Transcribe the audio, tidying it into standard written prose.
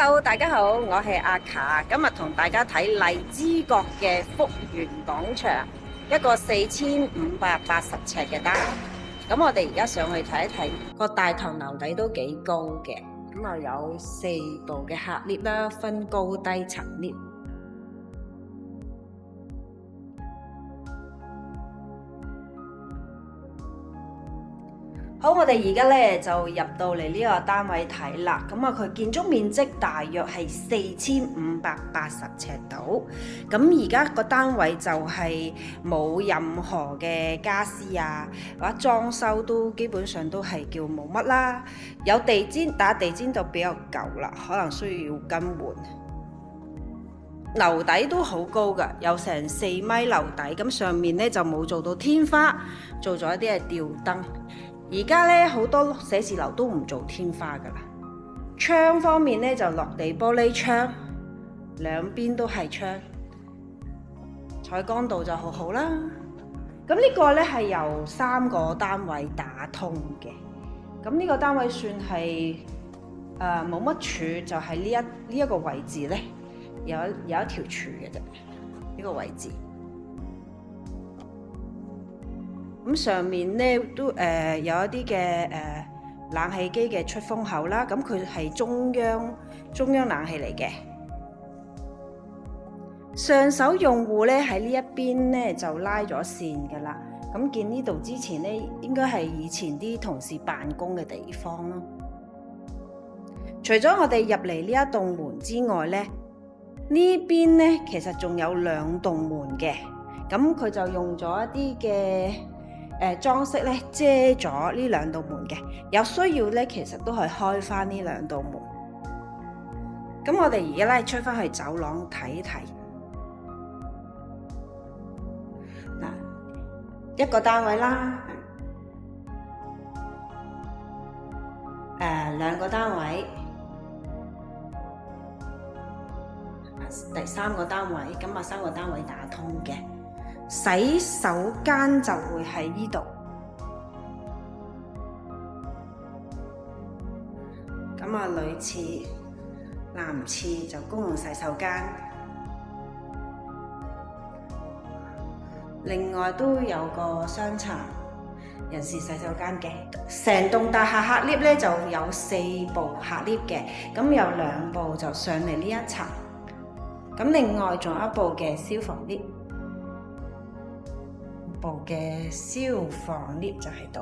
Hello，大家好，我係阿卡，今日同大家睇荔枝角嘅福源廣場，一個4580尺嘅單位。咁我哋而家上去睇一睇，個大堂樓底都幾高嘅，咁啊有4部嘅客 lift 啦，分高低層 lift。好，我哋而家咧就入到嚟呢個單位睇啦。咁啊，佢建築面積大約係4580尺度。咁而家個單位就係冇任何嘅家私啊，或者裝修都基本上都係叫冇乜啦。有地氈，但係地氈就比較舊啦，可能需要更換。樓底都好高㗎，有成4米樓底。咁上面咧就冇做到天花，做咗一啲係吊燈。而家咧好多寫字樓都唔做天花噶啦，窗方面咧就落地玻璃窗，兩邊都係窗，採光度就好好啦。咁呢個咧係由3個單位打通嘅，咁呢個單位算係冇乜柱，就係呢一個位置咧有一條柱嘅啫，呢個位置。咁上面咧都有一啲嘅冷氣機嘅出風口啦，咁佢係中央冷氣嚟嘅。上手用戶咧喺呢一邊咧就拉咗線㗎啦。咁見呢度之前咧應該係以前啲同事辦公嘅地方咯。除咗我哋入嚟呢一棟門之外咧，呢邊咧其實仲有2棟門嘅，咁佢就用咗一啲嘅裝飾咧遮咗呢2道門嘅，有需要咧其實都係開翻呢2道門。咁我哋而家咧出翻去走廊睇一睇。嗱，一個單位啦，2個單位，第3個單位，咁啊3個單位打通嘅。洗手間就會喺呢度，咁啊女廁、男廁就公用洗手間，另外都有個雙層人士洗手間嘅。成棟大廈客 lift 咧就有4部客 lift 嘅，咁有2部就上嚟呢一層，咁另外仲有1部嘅消防 lift。部嘅消防 lift 就喺度。